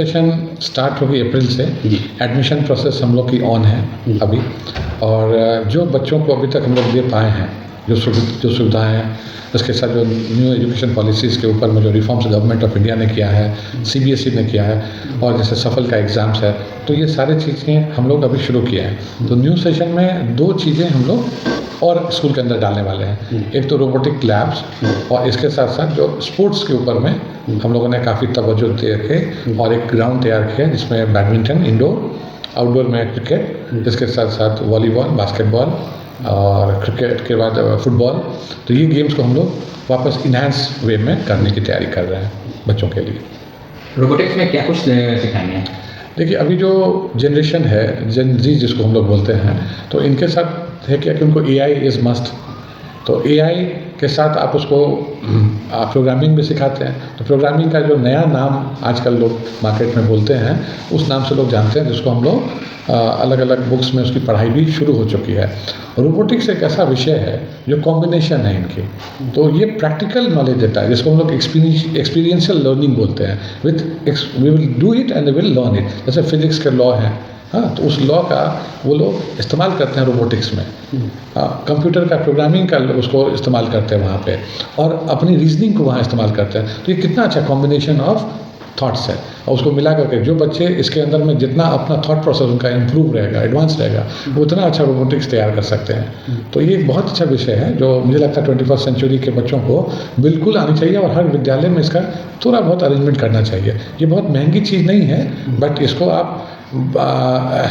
Session start होगी अप्रैल से। Admission process हम लोग की ऑन है अभी, और जो बच्चों को अभी तक हम लोग दे पाए हैं, जो सुविधाएँ हैं, इसके साथ जो न्यू एजुकेशन पॉलिसीज़ के ऊपर में जो रिफॉर्म्स गवर्नमेंट ऑफ इंडिया ने किया है, सीबीएसई ने किया है, और जैसे सफल का एग्ज़ाम्स है, तो ये सारी चीज़ें हम लोग अभी शुरू किए हैं। तो न्यू सेशन में 2 चीज़ें हम लोग और स्कूल के अंदर डालने वाले हैं। एक तो रोबोटिक लैब्स, और इसके साथ साथ जो स्पोर्ट्स के ऊपर में हम लोगों ने काफ़ी तवज्जो दे के और एक ग्राउंड तैयार किया जिसमें बैडमिंटन इंडोर, आउटडोर में क्रिकेट, इसके साथ साथ वॉलीबॉल, बास्केटबॉल और क्रिकेट के बाद फुटबॉल। तो ये गेम्स को हम लोग वापस इनहैंस वे में करने की तैयारी कर रहे हैं बच्चों के लिए। रोबोटिक्स में क्या कुछ सिखाएंगे? देखिए, अभी जो जनरेशन है, जेन ज़ी जिसको हम लोग बोलते हैं, तो इनके साथ है क्या कि उनको एआई इज़ मस्ट। तो एआई के साथ आप उसको प्रोग्रामिंग भी सिखाते हैं। तो प्रोग्रामिंग का जो नया नाम आजकल लोग मार्केट में बोलते हैं, उस नाम से लोग जानते हैं, जिसको हम लोग अलग अलग बुक्स में उसकी पढ़ाई भी शुरू हो चुकी है। रोबोटिक्स एक ऐसा विषय है जो कॉम्बिनेशन है इनकी, तो ये प्रैक्टिकल नॉलेज देता है, जिसको हम लोग एक्सपीरियंशियल लर्निंग बोलते हैं। We will do it and will learn it. जैसे फिजिक्स के लॉ हैं, हाँ, तो उस लॉ का वो लोग इस्तेमाल करते हैं रोबोटिक्स में। कंप्यूटर का प्रोग्रामिंग का उसको इस्तेमाल करते हैं वहाँ पे, और अपनी रीजनिंग को वहाँ इस्तेमाल करते हैं। तो ये कितना अच्छा कॉम्बिनेशन ऑफ थॉट्स है, और उसको मिला करके जो बच्चे इसके अंदर में जितना अपना थॉट प्रोसेस उनका इम्प्रूव रहेगा, एडवांस रहेगा, वो उतना अच्छा रोबोटिक्स तैयार कर सकते हैं। तो ये एक बहुत अच्छा विषय है जो मुझे लगता है 21st सेंचुरी के बच्चों को बिल्कुल आनी चाहिए, और हर विद्यालय में इसका थोड़ा बहुत अरेंजमेंट करना चाहिए। ये बहुत महंगी चीज़ नहीं है, बट इसको आप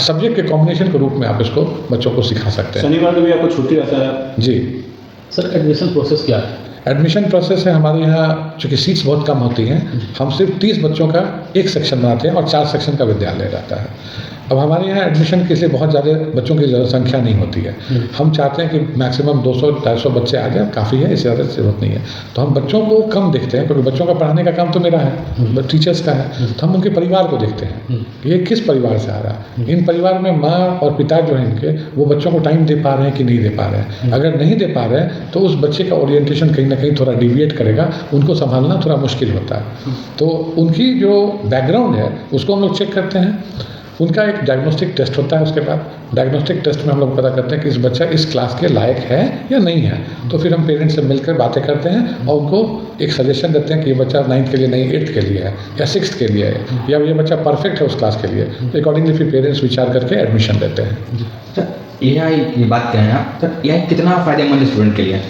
सब्जेक्ट के कॉम्बिनेशन के रूप में आप इसको बच्चों को सिखा सकते हैं। शनिवार को भी आपको छुट्टी रहता है? जी सर, एडमिशन प्रोसेस क्या है? एडमिशन प्रोसेस है हमारे यहाँ, चूँकि सीट्स बहुत कम होती हैं, हम सिर्फ 30 बच्चों का एक सेक्शन बनाते हैं और 4 सेक्शन का विद्यालय रहता है। अब हमारे यहाँ एडमिशन के लिए बहुत ज़्यादा बच्चों की संख्या नहीं होती है। हम चाहते हैं कि मैक्सिमम 200-250 बच्चे आ जाए, काफ़ी है, इससे ज़्यादा ज़रूरत नहीं है। तो हम बच्चों को कम देखते हैं, क्योंकि बच्चों का पढ़ाने का काम तो मेरा है, टीचर्स का है। तो हम उनके परिवार को देखते हैं, ये किस परिवार से आ रहा है। इन परिवार में माँ और पिता जो हैं इनके, वो बच्चों को टाइम दे पा रहे हैं कि नहीं दे पा रहे हैं। अगर नहीं दे पा रहे हैं तो उस बच्चे का ओरिएंटेशन कहीं ना कहीं थोड़ा डिविएट करेगा, उनको संभालना थोड़ा मुश्किल होता है। तो उनकी जो बैकग्राउंड है उसको हम लोग चेक करते हैं। उनका एक डायग्नोस्टिक टेस्ट होता है, उसके बाद डायग्नोस्टिक टेस्ट में हम लोग पता करते हैं कि इस बच्चा इस क्लास के लायक है या नहीं है। तो फिर हम पेरेंट्स से मिलकर बातें करते हैं और उनको एक सजेशन देते हैं कि ये बच्चा 9th के लिए नहीं, 8th के लिए है, या 6th के लिए है, या ये बच्चा परफेक्ट है उस क्लास के लिए। तो अकॉर्डिंगली फिर पेरेंट्स विचार करके एडमिशन देते हैं। एआई की बात करें आप, तो एआई कितना फ़ायदेमंद स्टूडेंट के लिए?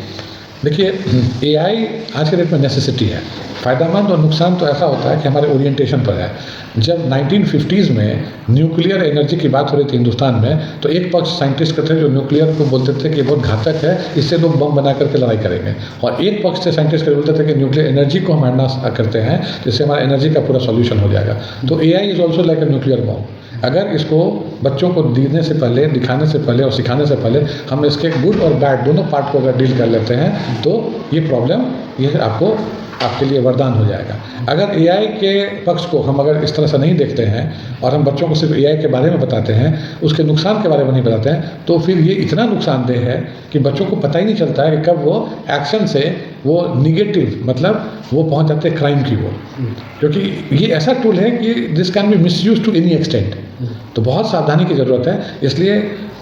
देखिए, एआई आज के डेट में नेसेसिटी है। फ़ायदेमंद और नुकसान तो ऐसा होता है कि हमारे ओरिएंटेशन पर है। जब 1950s में न्यूक्लियर एनर्जी की बात हो रही थी हिंदुस्तान में, तो एक पक्ष साइंटिस्ट थे जो न्यूक्लियर को बोलते थे कि ये बहुत घातक है, इससे लोग बम बना करके लड़ाई करेंगे, और एक पक्ष से साइंटिस्ट बोलते थे कि न्यूक्लियर एनर्जी को हम हटाना करते हैं, जिससे हमारा एनर्जी का पूरा सॉल्यूशन हो जाएगा। तो AI is also like a nuclear bomb. अगर इसको बच्चों को देने से पहले, दिखाने से पहले और सिखाने से पहले हम इसके गुड और बैड दोनों पार्ट को अगर डील कर लेते हैं, तो ये प्रॉब्लम ये आपके लिए वरदान हो जाएगा। अगर एआई के पक्ष को हम अगर इस तरह से नहीं देखते हैं और हम बच्चों को सिर्फ एआई के बारे में बताते हैं, उसके नुकसान के बारे में नहीं बताते हैं, तो फिर ये इतना नुकसानदेह है कि बच्चों को पता ही नहीं चलता है कि कब वो एक्शन से वो निगेटिव, मतलब वो पहुंच जाते हैं क्राइम की ओर। क्योंकि ये ऐसा टूल है कि this can be misuse to any extent. तो बहुत सावधानी की ज़रूरत है। इसलिए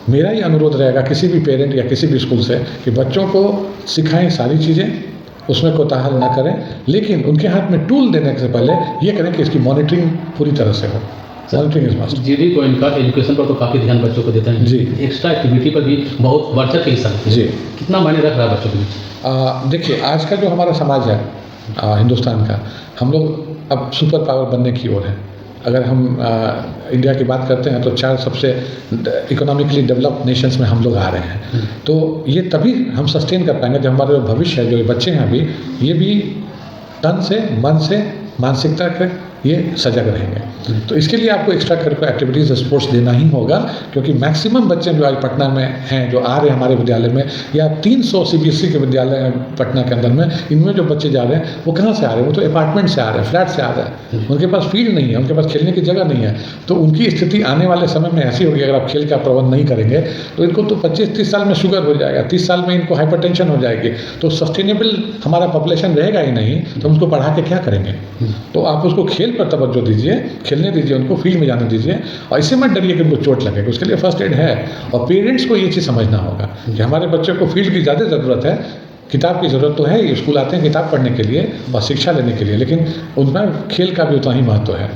मेरा ये अनुरोध रहेगा किसी भी पेरेंट या किसी भी स्कूल से कि बच्चों को सिखाएं सारी चीज़ें, उसमें कोताहल ना करें, लेकिन उनके हाथ में टूल देने से पहले ये करें कि इसकी मॉनिटरिंग पूरी तरह से हो। Monitoring is must. जीडी को इनका एजुकेशन पर तो काफ़ी ध्यान बच्चों को देते हैं जी। एक्स्ट्रा एक्टिविटी पर भी बहुत बढ़-चढ़ के हिस्सा लेते हैं। जी। कितना मायने रख रहा है बच्चों के लिए? देखिए, आज का जो हमारा समाज है हिंदुस्तान का, हम लोग अब सुपर पावर बनने की ओर है। अगर हम इंडिया की बात करते हैं तो 4 सबसे इकोनॉमिकली डेवलप्ड नेशंस में हम लोग आ रहे हैं। तो ये तभी हम सस्टेन कर पाएंगे जब हमारे जो भविष्य है, जो ये बच्चे हैं अभी, ये भी तन से, मन से, मानसिकता के ये सजग रहेंगे। तो इसके लिए आपको एक्स्ट्रा करिकुलर एक्टिविटीज़, स्पोर्ट्स देना ही होगा, क्योंकि मैक्सिमम बच्चे जो आज पटना में हैं, जो आ रहे हैं हमारे विद्यालय में, या 300 सीबीएसई के विद्यालय पटना के अंदर में, इनमें जो बच्चे जा रहे हैं वो कहाँ से आ रहे हैं? वो तो अपार्टमेंट से आ रहे हैं, फ्लैट से आ रहे हैं। उनके पास फील्ड नहीं है, उनके पास खेलने की जगह नहीं है। तो उनकी स्थिति आने वाले समय में ऐसी होगी, अगर आप खेल का प्रबंध नहीं करेंगे तो इनको तो 25-30 साल में शुगर हो जाएगा, 30 साल में इनको हाइपरटेंशन हो जाएगी। तो सस्टेनेबल हमारा पॉपुलेशन रहेगा ही नहीं, तो हम उसको बढ़ा के क्या करेंगे? तो आप उसको खेल खेल पर तवज्जो दीजिए, खेलने दीजिए उनको, फील्ड में जाने दीजिए, और इससे मत डरिए कि उनको चोट लगेगा। उसके लिए फर्स्ट एड है। और पेरेंट्स को ये चीज़ समझना होगा कि हमारे बच्चों को फील्ड की ज़्यादा ज़रूरत है। किताब की ज़रूरत तो है ही, स्कूल आते हैं किताब पढ़ने के लिए और शिक्षा लेने के लिए, लेकिन उनमें खेल का भी उतना ही महत्व है।